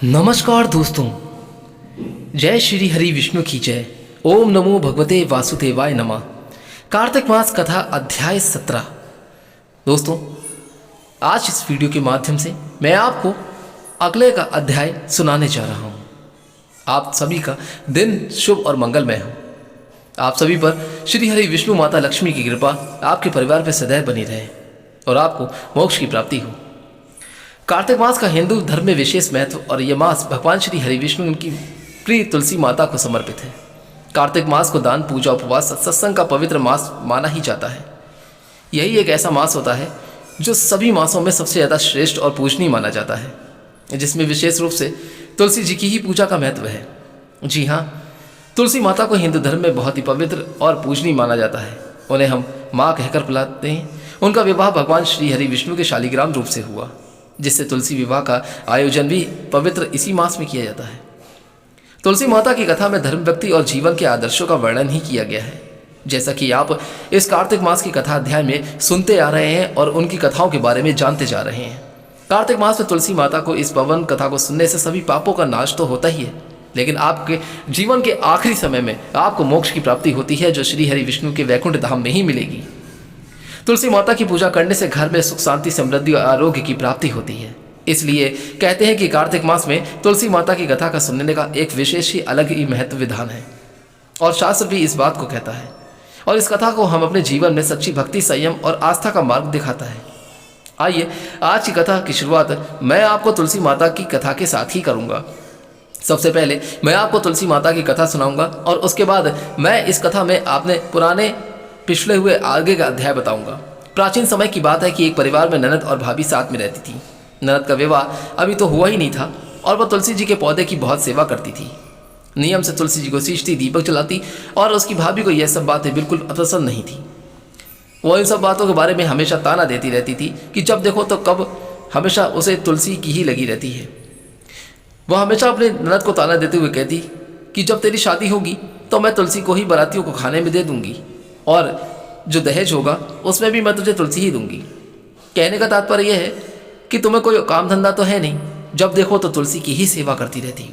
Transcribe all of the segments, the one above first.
नमस्कार दोस्तों। जय श्री हरि विष्णु की जय। ओम नमो भगवते वासुदेवाय नमः। कार्तिक मास कथा अध्याय 17। दोस्तों, आज इस वीडियो के माध्यम से मैं आपको अगले का अध्याय सुनाने जा रहा हूँ। आप सभी का दिन शुभ और मंगलमय हो। आप सभी पर श्री हरि विष्णु माता लक्ष्मी की कृपा आपके परिवार पर सदैव बनी रहे और आपको मोक्ष की प्राप्ति हो। कार्तिक मास का हिंदू धर्म में विशेष महत्व और यह मास भगवान श्री हरि विष्णु उनकी प्रिय तुलसी माता को समर्पित है। कार्तिक मास को दान, पूजा, उपवास, सत्संग का पवित्र मास माना ही जाता है। यही एक ऐसा मास होता है जो सभी मासों में सबसे ज़्यादा श्रेष्ठ और पूजनीय माना जाता है, जिसमें विशेष रूप से तुलसी जी की ही पूजा का महत्व है। जी हाँ, तुलसी माता को हिंदू धर्म में बहुत ही पवित्र और पूजनीय माना जाता है। उन्हें हम माँ कहकर बुलाते हैं। उनका विवाह भगवान श्री हरि विष्णु के शालिग्राम रूप से हुआ, जिससे तुलसी विवाह का आयोजन भी पवित्र इसी मास में किया जाता है। तुलसी माता की कथा में धर्म, भक्ति और जीवन के आदर्शों का वर्णन ही किया गया है, जैसा कि आप इस कार्तिक मास की कथा अध्याय में सुनते आ रहे हैं और उनकी कथाओं के बारे में जानते जा रहे हैं। कार्तिक मास में तुलसी माता को इस पवन कथा को सुनने से सभी पापों का नाश तो होता ही है, लेकिन आपके जीवन के आखिरी समय में आपको मोक्ष की प्राप्ति होती है, जो श्री हरि विष्णु के वैकुंठ धाम में ही मिलेगी। तुलसी माता की पूजा करने से घर में सुख, शांति, समृद्धि और आरोग्य की प्राप्ति होती है। इसलिए कहते हैं कि कार्तिक मास में तुलसी माता की कथा का सुनने का एक विशेष ही अलग ही महत्व विधान है, और शास्त्र भी इस बात को कहता है। और इस कथा को हम अपने जीवन में सच्ची भक्ति, संयम और आस्था का मार्ग दिखाता है। आइए आज की कथा की शुरुआत मैं आपको तुलसी माता की कथा के साथ ही करूँगा। सबसे पहले मैं आपको तुलसी माता की कथा सुनाऊंगा और उसके बाद मैं इस कथा में आपने पुराने पिछले हुए आगे का अध्याय बताऊंगा। प्राचीन समय की बात है कि एक परिवार में ननद और भाभी साथ में रहती थी। ननद का विवाह अभी तो हुआ ही नहीं था और वह तुलसी जी के पौधे की बहुत सेवा करती थी। नियम से तुलसी जी को सींचती, दीपक जलाती, और उसकी भाभी को यह सब बातें बिल्कुल पसंद नहीं थी। वो इन सब बातों के बारे में हमेशा ताना देती रहती थी कि जब देखो तो कब हमेशा उसे तुलसी की ही लगी रहती है। वह हमेशा अपने ननद को ताना देते हुए कहती कि जब तेरी शादी होगी तो मैं तुलसी को ही बारातियों को खाने में दे दूंगी, और जो दहेज होगा उसमें भी मैं तुझे तुलसी ही दूंगी। कहने का तात्पर्य यह है कि तुम्हें कोई काम धंधा तो है नहीं, जब देखो तो तुलसी की ही सेवा करती रहती हो।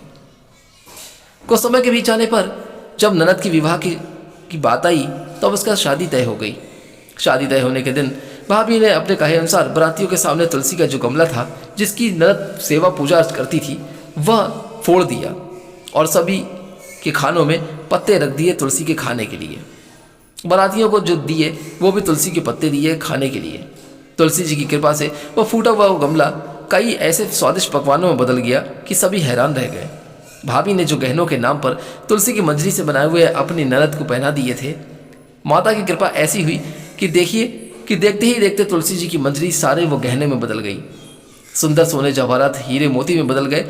कुछ समय के बीच आने पर जब ननद की विवाह की बात आई तब उसका शादी तय हो गई। शादी तय होने के दिन भाभी ने अपने कहे अनुसार बारातियों के सामने तुलसी का जो गमला था, जिसकी ननद सेवा पूजा करती थी, वह फोड़ दिया और सभी के खानों में पत्ते रख दिए तुलसी के खाने के लिए। बारातियों को जो दिए वो भी तुलसी के पत्ते दिए खाने के लिए। तुलसी जी की कृपा से वह फूटा हुआ गमला कई ऐसे स्वादिष्ट पकवानों में बदल गया कि सभी हैरान रह गए। भाभी ने जो गहनों के नाम पर तुलसी की मंजरी से बनाए हुए अपनी ननद को पहना दिए थे, माता की कृपा ऐसी हुई कि देखते ही देखते तुलसी जी की मंजरी सारे वो गहने में बदल गई। सुंदर सोने, जवाहरात, हीरे, मोती में बदल गए।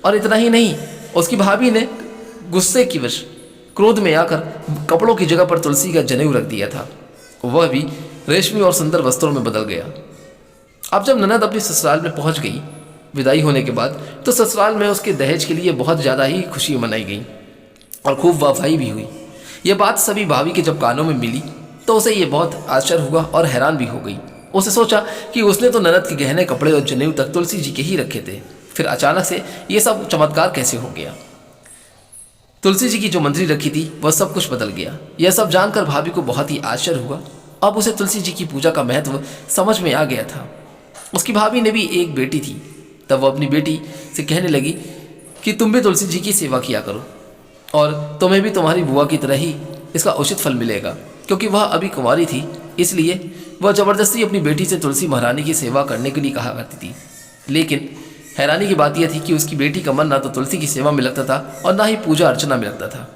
और इतना ही नहीं, उसकी भाभी ने गुस्से की वश क्रोध में आकर कपड़ों की जगह पर तुलसी का जनेऊ रख दिया था, वह भी रेशमी और सुंदर वस्त्रों में बदल गया। अब जब ननद अपनी ससुराल में पहुंच गई विदाई होने के बाद, तो ससुराल में उसके दहेज के लिए बहुत ज़्यादा ही खुशी मनाई गई और खूब वाहवाही भी हुई। यह बात सभी भाभी के जब कानों में मिली तो उसे ये बहुत आश्चर्य हुआ और हैरान भी हो गई। उसे सोचा कि उसने तो ननद के गहने, कपड़े और जनेऊ तक तुलसी जी के ही रखे थे, फिर अचानक से ये सब चमत्कार कैसे हो गया। तुलसी जी की जो मंजरी रखी थी वह सब कुछ बदल गया। यह सब जानकर भाभी को बहुत ही आश्चर्य हुआ। अब उसे तुलसी जी की पूजा का महत्व समझ में आ गया था। उसकी भाभी ने भी एक बेटी थी, तब वह अपनी बेटी से कहने लगी कि तुम भी तुलसी जी की सेवा किया करो और तुम्हें भी तुम्हारी बुआ की तरह ही इसका उचित फल मिलेगा। क्योंकि वह अभी कुंवारी थी, इसलिए वह जबरदस्ती अपनी बेटी से तुलसी महारानी की सेवा करने के लिए कहा करती थी। लेकिन हैरानी की बात यह थी कि उसकी बेटी का मन ना तो तुलसी की सेवा में लगता था और ना ही पूजा अर्चना में लगता था।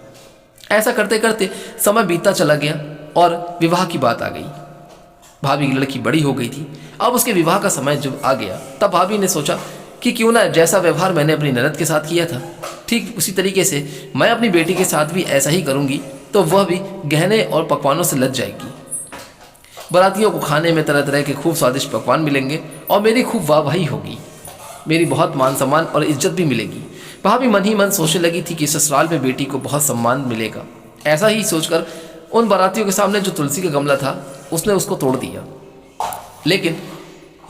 ऐसा करते करते समय बीतता चला गया और विवाह की बात आ गई। भाभी की लड़की बड़ी हो गई थी। अब उसके विवाह का समय जब आ गया तब भाभी ने सोचा कि क्यों ना जैसा व्यवहार मैंने अपनी ननद के साथ किया था, ठीक उसी तरीके से मैं अपनी बेटी के साथ भी ऐसा ही करूँगी, तो वह भी गहने और पकवानों से लद जाएगी। बारातियों को खाने में तरह तरह के खूब स्वादिष्ट पकवान मिलेंगे और मेरी खूब वाहवाही होगी, मेरी बहुत मान सम्मान और इज्जत भी मिलेगी। भाभी मन ही मन सोचने लगी थी कि ससुराल में बेटी को बहुत सम्मान मिलेगा। ऐसा ही सोचकर उन बारातियों के सामने जो तुलसी का गमला था उसने उसको तोड़ दिया। लेकिन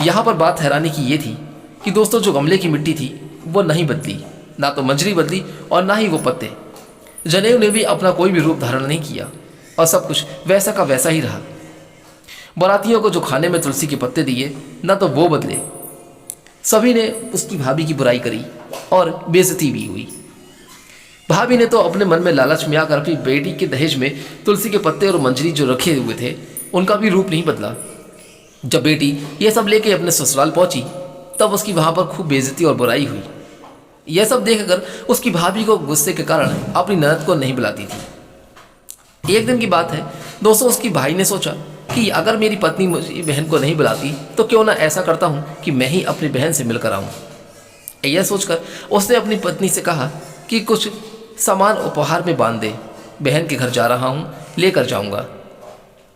यहाँ पर बात हैरानी की ये थी कि दोस्तों, जो गमले की मिट्टी थी वो नहीं बदली, ना तो मंजरी बदली और ना ही वो पत्ते। जनेऊ ने भी अपना कोई भी रूप धारण नहीं किया और सब कुछ वैसा का वैसा ही रहा। बारातियों को जो खाने में तुलसी के पत्ते दिए, ना तो वो बदले। सभी ने उसकी भाभी की बुराई करी और बेइज्जती भी हुई। भाभी ने तो अपने मन में लालच में आकर अपनी बेटी के दहेज में तुलसी के पत्ते और मंजरी जो रखे हुए थे उनका भी रूप नहीं बदला। जब बेटी ये सब लेके अपने ससुराल पहुंची तब उसकी वहां पर खूब बेइज्जती और बुराई हुई। यह सब देखकर उसकी भाभी को गुस्से के कारण अपनी ननद को नहीं बुलाती थी। एक दिन की बात है दोस्तों, उसकी भाई ने सोचा कि अगर मेरी पत्नी मुझे बहन को नहीं बुलाती तो क्यों ना ऐसा करता हूँ कि मैं ही अपनी बहन से मिलकर आऊँ। यह सोचकर उसने अपनी पत्नी से कहा कि कुछ सामान उपहार में बांध दे, बहन के घर जा रहा हूँ, लेकर जाऊँगा।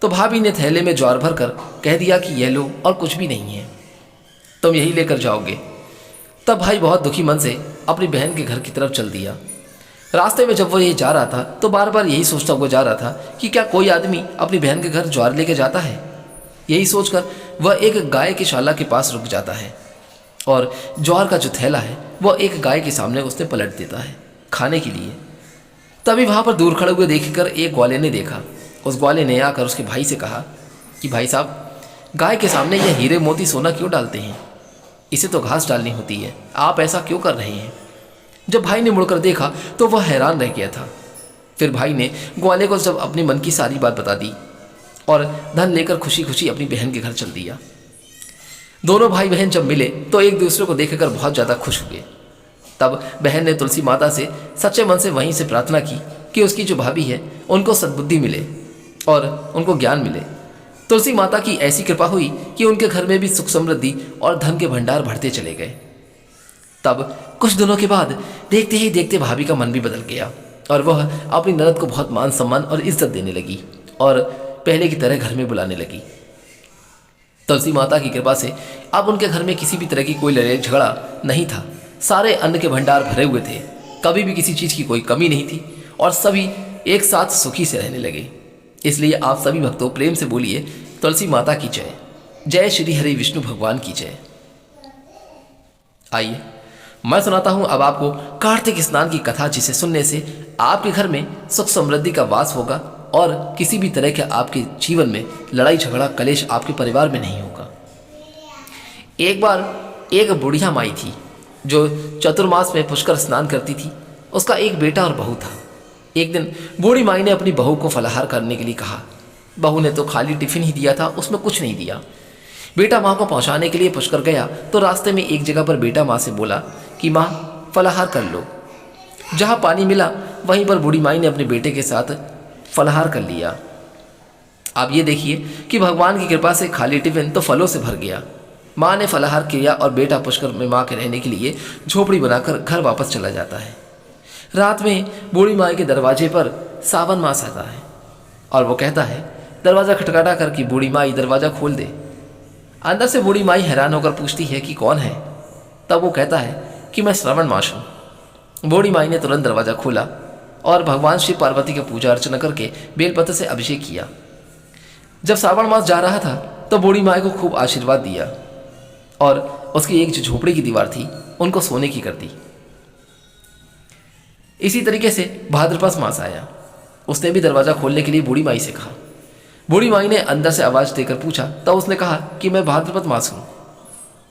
तो भाभी ने थैले में ज्वार भर कर कह दिया कि यह लो और कुछ भी नहीं है, तुम यही लेकर जाओगे। तब भाई बहुत दुखी मन से अपनी बहन के घर की तरफ चल दिया। रास्ते में जब वो ये जा रहा था तो बार बार यही सोचता हुआ जा रहा था कि क्या कोई आदमी अपनी बहन के घर ज्वार लेके जाता है। यही सोचकर वह एक गाय की शाला के पास रुक जाता है और ज्वार का जो थैला है वह एक गाय के सामने उसने पलट देता है खाने के लिए। तभी वहाँ पर दूर खड़े हुए देखकर एक ग्वाले ने देखा। उस ग्वाले ने आकर उसके भाई से कहा कि भाई साहब, गाय के सामने यह हीरे मोती सोना क्यों डालते हैं? इसे तो घास डालनी होती है, आप ऐसा क्यों कर रहे हैं? जब भाई ने मुड़कर देखा तो वह हैरान रह गया था। फिर भाई ने ग्वाले को जब अपने मन की सारी बात बता दी और धन लेकर खुशी खुशी अपनी बहन के घर चल दिया। दोनों भाई बहन जब मिले तो एक दूसरे को देखकर बहुत ज़्यादा खुश हुए। तब बहन ने तुलसी माता से सच्चे मन से वहीं से प्रार्थना की कि उसकी जो भाभी है उनको सद्बुद्धि मिले और उनको ज्ञान मिले। तुलसी माता की ऐसी कृपा हुई कि उनके घर में भी सुख समृद्धि और धन के भंडार बढ़ते चले गए। तब कुछ दिनों के बाद देखते ही देखते भाभी का मन भी बदल गया और वह अपनी ननद को बहुत मान सम्मान और इज्जत देने लगी और पहले की तरह घर में बुलाने लगी। तुलसी माता की कृपा से अब उनके घर में किसी भी तरह की कोई लड़ाई झगड़ा नहीं था। सारे अन्न के भंडार भरे हुए थे, कभी भी किसी चीज़ की कोई कमी नहीं थी और सभी एक साथ सुखी से रहने लगे। इसलिए आप सभी भक्तों प्रेम से बोलिए तुलसी माता की जय। जय श्री हरि विष्णु भगवान की जय। आइए मैं सुनाता हूं अब आपको कार्तिक स्नान की कथा, जिसे सुनने से आपके घर में सुख समृद्धि का वास होगा और किसी भी तरह के आपके जीवन में लड़ाई झगड़ा कलेश आपके परिवार में नहीं होगा। एक बार एक बुढ़िया माई थी जो चतुर्मास में पुष्कर स्नान करती थी। उसका एक बेटा और बहू था। एक दिन बूढ़ी माई ने अपनी बहू को फलाहार करने के लिए कहा। बहू ने तो खाली टिफिन ही दिया था, उसमें कुछ नहीं दिया। बेटा माँ को पहुँचाने के लिए पुष्कर गया तो रास्ते में एक जगह पर बेटा माँ से बोला कि माँ फलाहार कर लो। जहाँ पानी मिला वहीं पर बूढ़ी माई ने अपने बेटे के साथ फलाहार कर लिया। आप ये देखिए कि भगवान की कृपा से खाली टिफिन तो फलों से भर गया। माँ ने फलाहार किया और बेटा पुष्कर में माँ के रहने के लिए झोपड़ी बनाकर घर वापस चला जाता है। रात में बूढ़ी माई के दरवाजे पर सावन मास आता है और वो कहता है, दरवाज़ा खटखटा कर कि बूढ़ी माई दरवाज़ा खोल दे। अंदर से बूढ़ी माई हैरान होकर पूछती है कि कौन है। तब वो कहता है कि मैं श्रावण मास हूँ। बूढ़ी माई ने तुरंत दरवाज़ा खोला और भगवान शिव पार्वती की पूजा अर्चना करके बेलपत्र से अभिषेक किया। जब श्रावण मास जा रहा था तो बूढ़ी माई को खूब आशीर्वाद दिया और उसकी एक जो झोपड़ी की दीवार थी उनको सोने की कर दी। इसी तरीके से भाद्रपद मास आया। उसने भी दरवाज़ा खोलने के लिए बूढ़ी माई से कहा। बूढ़ी माई ने अंदर से आवाज़ देकर पूछा, तब उसने कहा कि मैं भाद्रपद मास हूँ।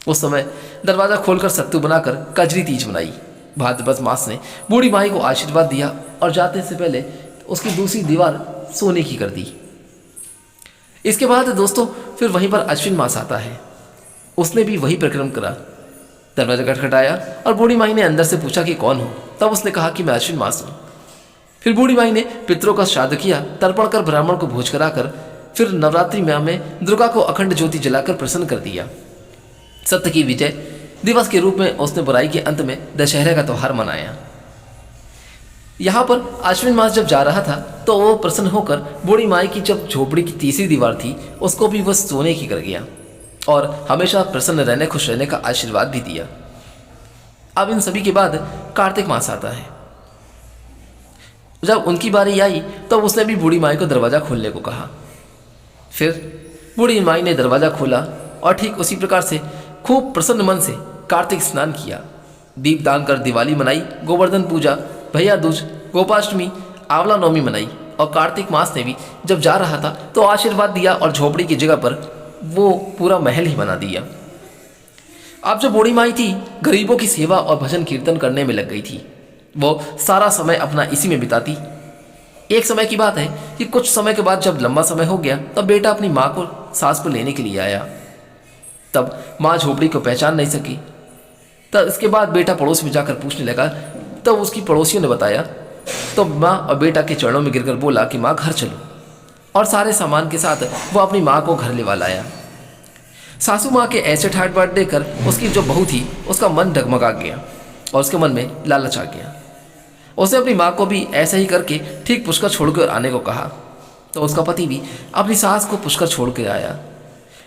उस समय दरवाज़ा खोलकर सत्तू बनाकर कजरी तीज बनाई। भाद्रपद मास ने बूढ़ी माई को आशीर्वाद दिया और जाते से पहले उसकी दूसरी दीवार सोने की कर दी। इसके बाद दोस्तों फिर वहीं पर अश्विन मास आता है। उसने भी वही प्रक्रम करा। दरवाजा खटखटाया और बूढ़ी माई ने अंदर से पूछा कि कौन हो। तब उसने कहा कि मैं अश्विन मास हूँ। फिर बूढ़ी माई ने पितरों का श्राद्ध किया, तर्पण कर ब्राह्मण को भोज कराकर फिर नवरात्रि में दुर्गा को अखंड ज्योति जलाकर प्रसन्न कर दिया। सत्य की विजय दिवस के रूप में उसने बुराई के अंत में दशहरे का त्यौहार मनाया। यहाँ पर अश्विन मास जब जा रहा था तो वो प्रसन्न होकर बूढ़ी माई की जब झोपड़ी की तीसरी दीवार थी उसको भी वह सोने की कर गया और हमेशा प्रसन्न रहने खुश रहने का आशीर्वाद भी दिया। अब इन सभी के बाद कार्तिक मास आता है। जब उनकी बारी आई तो उसने भी बूढ़ी माई को दरवाज़ा खोलने को कहा। फिर बूढ़ी माई ने दरवाज़ा खोला और ठीक उसी प्रकार से खूब प्रसन्न मन से कार्तिक स्नान किया। दीपदान कर दिवाली मनाई, गोवर्धन पूजा, भैया दूज, गोपाष्टमी, आंवला नवमी मनाई और कार्तिक मास ने भी जब जा रहा था तो आशीर्वाद दिया और झोपड़ी की जगह पर वो पूरा महल ही बना दिया। अब जो बूढ़ी माई थी गरीबों की सेवा और भजन कीर्तन करने में लग गई थी। वो सारा समय अपना इसी में बिताती। एक समय की बात है कि कुछ समय के बाद जब लंबा समय हो गया तब बेटा अपनी माँ को सास को लेने के लिए आया। तब माँ झोपड़ी को पहचान नहीं सकी। तब इसके बाद बेटा पड़ोस में जाकर पूछने लगा। तब उसकी पड़ोसियों ने बताया तो माँ और बेटा के चरणों में गिरकर बोला कि माँ घर चलो, और सारे सामान के साथ वो अपनी माँ को घर लेवा लाया। सासू माँ के ऐसे ठाट बाट देकर उसकी जो बहू थी उसका मन डगमगा गया और उसके मन में लालच आ गया। उसने अपनी माँ को भी ऐसा ही करके ठीक पुष्कर छोड़कर आने को कहा। तो उसका पति भी अपनी सास को पुष्कर छोड़ कर आया।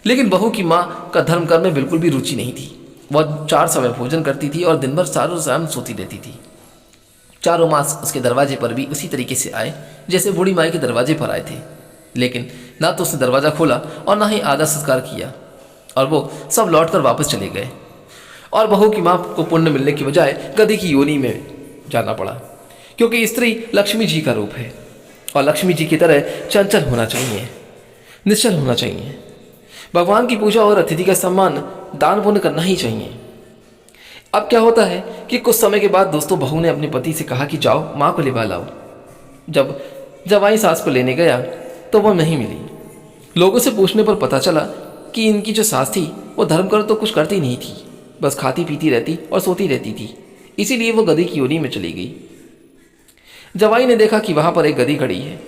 लेकिन बहू की माँ का धर्म कर्म में बिल्कुल भी रुचि नहीं थी। वह 4 समय भोजन करती थी और दिन भर सारों शाम सोती रहती थी। 4 मास उसके दरवाजे पर भी उसी तरीके से आए जैसे बूढ़ी माई के दरवाजे पर आए थे। लेकिन ना तो उसने दरवाज़ा खोला और ना ही आदर संस्कार किया, और वो सब लौटकर वापस चले गए। और बहू की माँ को पुण्य मिलने की बजाय गधी की योनि में जाना पड़ा, क्योंकि स्त्री लक्ष्मी जी का रूप है और लक्ष्मी जी की तरह चंचल होना चाहिए, निश्चल होना चाहिए। भगवान की पूजा और अतिथि का सम्मान दान पुण्य करना ही चाहिए। अब क्या होता है कि कुछ समय के बाद दोस्तों बहू ने अपने पति से कहा कि जाओ माँ को लिवा लाओ। जब जवाई सास को लेने गया तो वह नहीं मिली। लोगों से पूछने पर पता चला कि इनकी जो सास थी वो धर्म कर तो कुछ करती नहीं थी, बस खाती पीती रहती और सोती रहती थी। इसीलिए वो गधी की योनि में चली गई। जवाई ने देखा कि वहाँ पर एक गधी खड़ी है।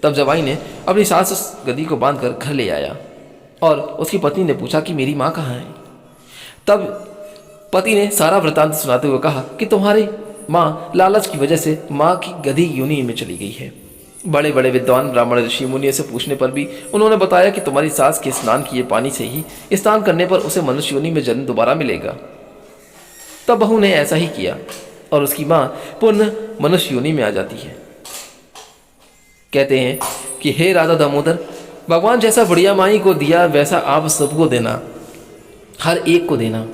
तब जवाई ने अपनी सास उस गधी को बांधकर घर ले आया और उसकी पत्नी ने पूछा कि मेरी माँ कहाँ है। तब पति ने सारा वृतांत सुनाते हुए कहा कि तुम्हारी माँ लालच की वजह से माँ की गधी योनि में चली गई है। बड़े बड़े विद्वान ब्राह्मण ऋषि मुनियों से पूछने पर भी उन्होंने बताया कि तुम्हारी सास के स्नान किए पानी से ही स्नान करने पर उसे मनुष्य योनि में जन्म दोबारा मिलेगा। तब बहू ने ऐसा ही किया और उसकी माँ पुनः मनुष्य योनि में आ जाती है। कहते हैं कि हे राधा दामोदर, भगवान जैसा बढ़िया माई को दिया वैसा आप सबको देना, हर एक को देना।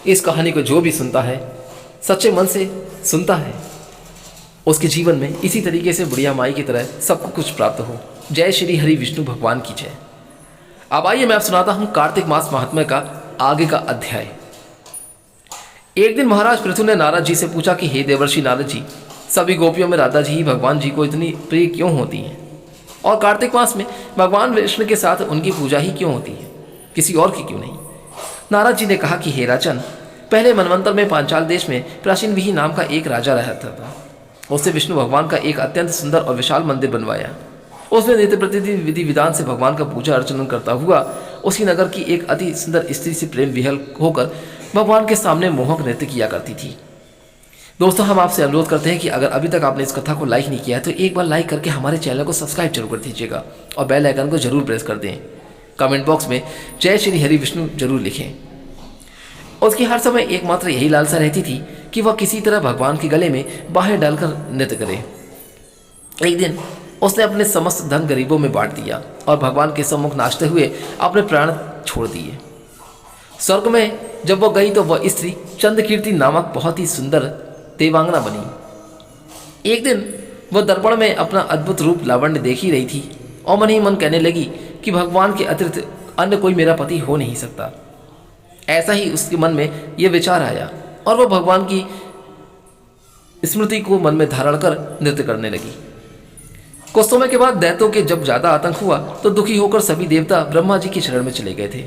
इस कहानी को जो भी सुनता है, सच्चे मन से सुनता है, उसके जीवन में इसी तरीके से बढ़िया माई की तरह सबको कुछ प्राप्त हो। जय श्री हरि विष्णु भगवान की जय। अब आइए मैं आप सुनाता हूँ कार्तिक मास महात्म्य का आगे का अध्याय। एक दिन महाराज पृथु ने नारद जी से पूछा कि हे देवर्षि नारद जी, सभी गोपियों में राधा जी ही भगवान जी को इतनी प्रिय क्यों होती हैं, और कार्तिक मास में भगवान विष्णु के साथ उनकी पूजा ही क्यों होती है, किसी और की क्यों नहीं। नारद जी ने कहा कि हे राजन, पहले मनवंतर में पांचाल देश में प्राचीन विहि नाम का एक राजा रहता था। उसने विष्णु भगवान का एक अत्यंत सुंदर और विशाल मंदिर बनवाया। उसमें नित्य प्रतिदिन विधि विधान से भगवान का पूजा अर्चना करता हुआ उसी नगर की एक अति सुंदर स्त्री से प्रेम विहल होकर भगवान के सामने मोहक नृत्य किया करती थी। दोस्तों, हम आपसे अनुरोध करते हैं कि अगर अभी तक आपने इस कथा को लाइक नहीं किया है तो एक बार लाइक करके हमारे चैनल को सब्सक्राइब जरूर कर दीजिएगा और बेल आइकन को जरूर प्रेस कर दें। कमेंट बॉक्स में जय श्री हरि विष्णु जरूर लिखें। उसकी हर समय एकमात्र यही लालसा रहती थी कि वह किसी तरह भगवान के गले में बाहें डालकर नृत्य करे। एक दिन उसने अपने समस्त धन गरीबों में बांट दिया और भगवान के सम्मुख नाचते हुए अपने प्राण छोड़ दिए। स्वर्ग में जब वह गई तो वह स्त्री चंद्रकीर्ति नामक बहुत ही सुंदर देवांगना बनी। एक दिन वह दर्पण में अपना अद्भुत रूप लावण्य देख ही रही थी और मन ही मन कहने लगी कि भगवान के अतिरिक्त अन्य कोई मेरा पति हो नहीं सकता। ऐसा ही उसके मन में यह विचार आया और वह भगवान की स्मृति को मन में धारण कर नृत्य करने लगी। कुछ समय के बाद दैत्यों के जब ज्यादा आतंक हुआ तो दुखी होकर सभी देवता ब्रह्मा जी के शरण में चले गए थे।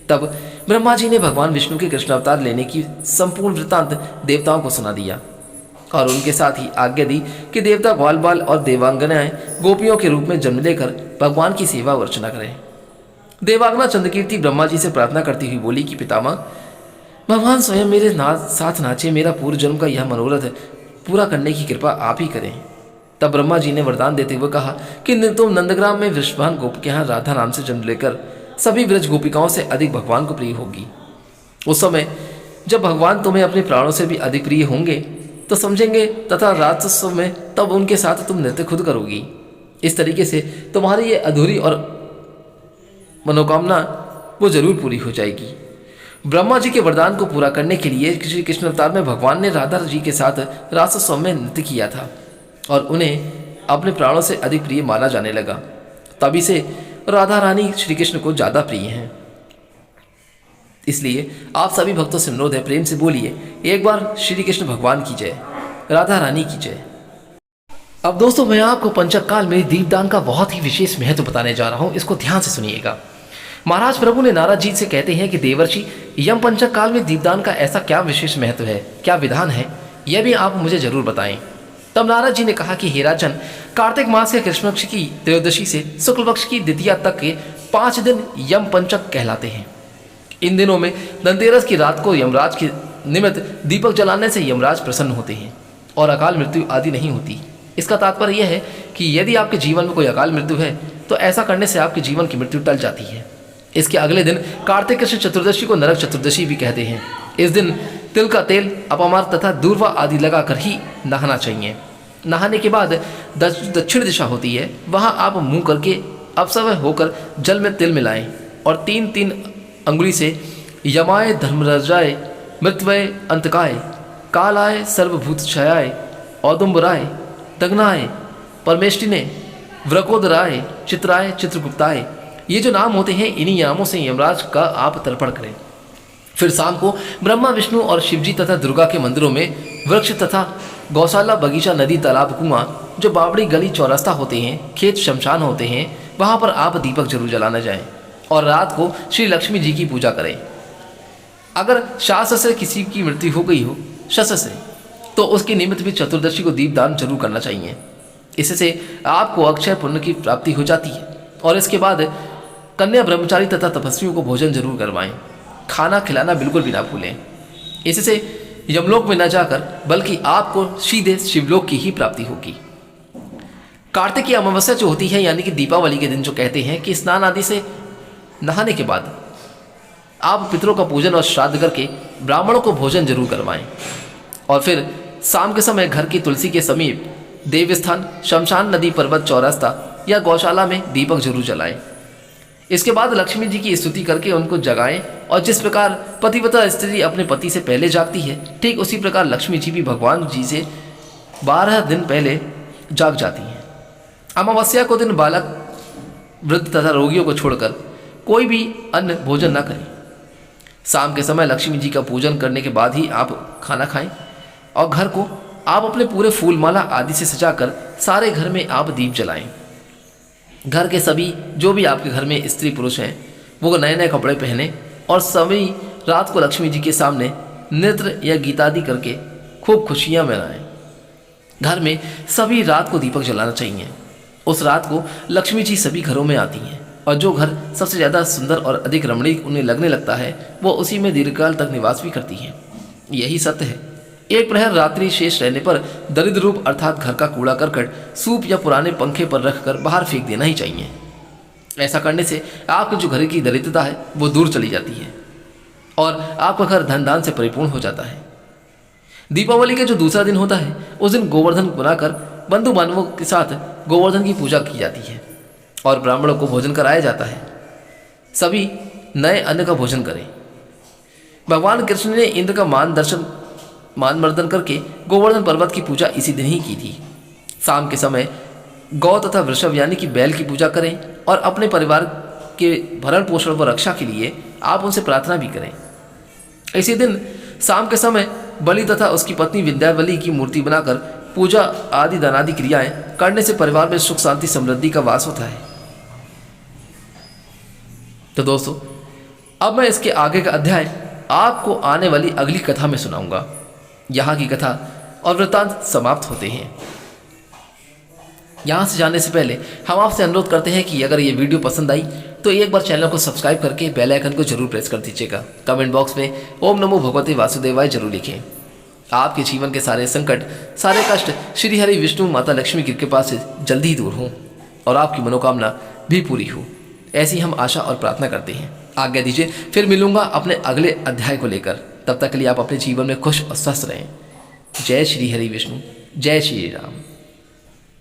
तब ब्रह्मा जी ने भगवान विष्णु के कृष्ण अवतार लेने की संपूर्ण वृत्तांत देवताओं को सुना दिया और उनके साथ ही आज्ञा दी कि देवता ग्वाल बाल और देवांगनाएं गोपियों के रूप में जन्म लेकर भगवान की सेवा अर्चना करें। देवांगना चंद्रकीर्ति ब्रह्मा जी से प्रार्थना करती हुई बोली कि पितामह, भगवान स्वयं मेरे साथ नाचे, मेरा पूर्व जन्म का यह मनोरथ पूरा करने की कृपा आप ही करें। तब ब्रह्मा जी ने वरदान देते हुए कहा कि तुम नंदग्राम में वृषभान गोप के यहाँ राधा नाम से जन्म लेकर सभी ब्रज गोपिकाओं से अधिक भगवान को प्रिय होगी। उस समय जब भगवान तुम्हें अपने प्राणों से भी अधिक प्रिय होंगे तो समझेंगे तथा राजोत्सव में तब उनके साथ तुम नृत्य खुद करोगी। इस तरीके से तुम्हारी ये अधूरी और मनोकामना वो जरूर पूरी हो जाएगी। ब्रह्मा जी के वरदान को पूरा करने के लिए श्री कृष्ण अवतार में भगवान ने राधा जी के साथ रासोत्सव में नृत्य किया था और उन्हें अपने प्राणों से अधिक प्रिय माना जाने लगा। तभी से राधा रानी श्री कृष्ण को ज़्यादा प्रिय हैं। इसलिए आप सभी भक्तों से अनुरोध है, प्रेम से बोलिए एक बार श्री कृष्ण भगवान की जय, राधा रानी की जय। अब दोस्तों, मैं आपको पंचक काल में दीपदान का बहुत ही विशेष महत्व बताने जा रहा हूँ, इसको ध्यान से सुनिएगा। महाराज प्रभु ने नारद जी से कहते हैं कि देवर्षि, यम पंचक काल में दीपदान का ऐसा क्या विशेष महत्व है, क्या विधान है, यह भी आप मुझे जरूर बताएं। तब नारद जी ने कहा कि हे राजन, कार्तिक मास के कृष्ण पक्ष की त्रयोदशी से शुक्ल पक्ष की द्वितीया तक के 5 दिन यम पंचक कहलाते हैं। इन दिनों में धनतेरस की रात को यमराज के निमित्त दीपक जलाने से यमराज प्रसन्न होते हैं और अकाल मृत्यु आदि नहीं होती। इसका तात्पर्य यह है कि यदि आपके जीवन में कोई अकाल मृत्यु है तो ऐसा करने से आपके जीवन की मृत्यु टल जाती है। इसके अगले दिन कार्तिक कृष्ण चतुर्दशी को नरक चतुर्दशी भी कहते हैं। इस दिन तिल का तेल, अपमार तथा दूर्वा आदि लगाकर ही नहाना चाहिए। नहाने के बाद दक्षिण दिशा होती है, वहाँ आप मुँह करके अपसवय होकर जल में तिल मिलाएं और 3-3 अंगुली से यमाय धर्मराजाय मृत्वय अंतकाय कालाय सर्वभूत क्षयाय औदुम्बराय दग्नाय परमेष्टिने व्रकोदराय चित्राय चित्रगुप्ताय, ये जो नाम होते हैं, इन्हीं नामों से यमराज का आप तर्पण करें। फिर शाम को ब्रह्मा, विष्णु और शिवजी तथा दुर्गा के मंदिरों में वृक्ष तथा गौशाला, बगीचा, नदी, तालाब, कुआं, जो बावड़ी, गली, चौरास्ता होते हैं, खेत, शमशान होते हैं, वहाँ पर आप दीपक जरूर जलाना जाएं और रात को श्री लक्ष्मी जी की पूजा करें। अगर शास्त्र से किसी की मृत्यु हो गई हो, शस्त्र से, तो उसके निमित्त भी चतुर्दशी को दीपदान जरूर करना चाहिए। इससे आपको अक्षय पुण्य की प्राप्ति हो जाती है। और इसके बाद कन्या, ब्रह्मचारी तथा तपस्वियों को भोजन जरूर करवाएं। खाना खिलाना बिल्कुल भी ना भूलें। इससे यमलोक में न जाकर बल्कि आपको सीधे शिवलोक की ही प्राप्ति होगी। कार्तिक की अमावस्या जो होती है, यानी कि दीपावली के दिन, जो कहते हैं कि स्नान आदि से नहाने के बाद आप पितरों का पूजन और श्राद्ध करके ब्राह्मणों को भोजन जरूर करवाएं और फिर शाम के समय घर की तुलसी के समीप, देवस्थान, शमशान, नदी, पर्वत, चौरास्ता या गौशाला में दीपक जरूर जलाएं। इसके बाद लक्ष्मी जी की स्तुति करके उनको जगाएं और जिस प्रकार पतिव्रता स्त्री अपने पति से पहले जागती है, ठीक उसी प्रकार लक्ष्मी जी भी भगवान जी से 12 दिन पहले जाग जाती हैं। अमावस्या को दिन बालक, वृद्ध तथा रोगियों को छोड़कर कोई भी अन्न भोजन न करें। शाम के समय लक्ष्मी जी का पूजन करने के बाद ही आप खाना खाएं और घर को आप अपने पूरे फूल माला आदि से सजाकर सारे घर में आप दीप जलाएं। घर के सभी जो भी आपके घर में स्त्री पुरुष हैं, वो नए नए कपड़े पहने और सभी रात को लक्ष्मी जी के सामने नृत्य या गीतादि करके खूब खुशियाँ मनाएं। घर में सभी रात को दीपक जलाना चाहिए। उस रात को लक्ष्मी जी सभी घरों में आती हैं और जो घर सबसे ज़्यादा सुंदर और अधिक रमणीक उन्हें लगने लगता है, वो उसी में दीर्घकाल तक निवास भी करती हैं। यही सत्य है। एक प्रहर रात्रि शेष रहने पर दरिद्र रूप अर्थात घर का कूड़ा करकट सूप या पुराने पंखे पर रखकर बाहर फेंक देना ही चाहिए। ऐसा करने से आपके जो घर की दरिद्रता है वो दूर चली जाती है और आपका घर धन दान से परिपूर्ण हो जाता है। दीपावली के जो दूसरा दिन होता है, उस दिन गोवर्धन बनाकर बंधु बांधवों के साथ गोवर्धन की पूजा की जाती है और ब्राह्मणों को भोजन कराया जाता है। सभी नए अन्न का भोजन करें। भगवान कृष्ण ने इंद्र का मान मर्दन करके गोवर्धन पर्वत की पूजा इसी दिन ही की थी। शाम के समय गौ तथा वृषभ यानी कि बैल की पूजा करें और अपने परिवार के भरण पोषण व रक्षा के लिए आप उनसे प्रार्थना भी करें। इसी दिन शाम के समय बलि तथा उसकी पत्नी विंध्यावली की मूर्ति बनाकर पूजा आदि दानादि क्रियाएं करने से परिवार में सुख शांति समृद्धि का वास होता है। तो दोस्तों, अब मैं इसके आगे का अध्याय आपको आने वाली अगली कथा में सुनाऊंगा। यहाँ की कथा और वृत्तांत समाप्त होते हैं। यहाँ से जाने से पहले हम आपसे अनुरोध करते हैं कि अगर ये वीडियो पसंद आई तो एक बार चैनल को सब्सक्राइब करके बेल आइकन को जरूर प्रेस कर दीजिएगा। कमेंट बॉक्स में ओम नमो भगवते वासुदेवाय जरूर लिखें। आपके जीवन के सारे संकट, सारे कष्ट श्री हरि विष्णु माता लक्ष्मी की कृपा से जल्दी ही दूर हों और आपकी मनोकामना भी पूरी हो, ऐसी हम आशा और प्रार्थना करते हैं। आज्ञा दीजिए, फिर मिलूंगा अपने अगले अध्याय को लेकर। तब तक के लिए आप अपने जीवन में खुश और स्वस्थ रहें। जय श्री हरि विष्णु, जय श्री राम।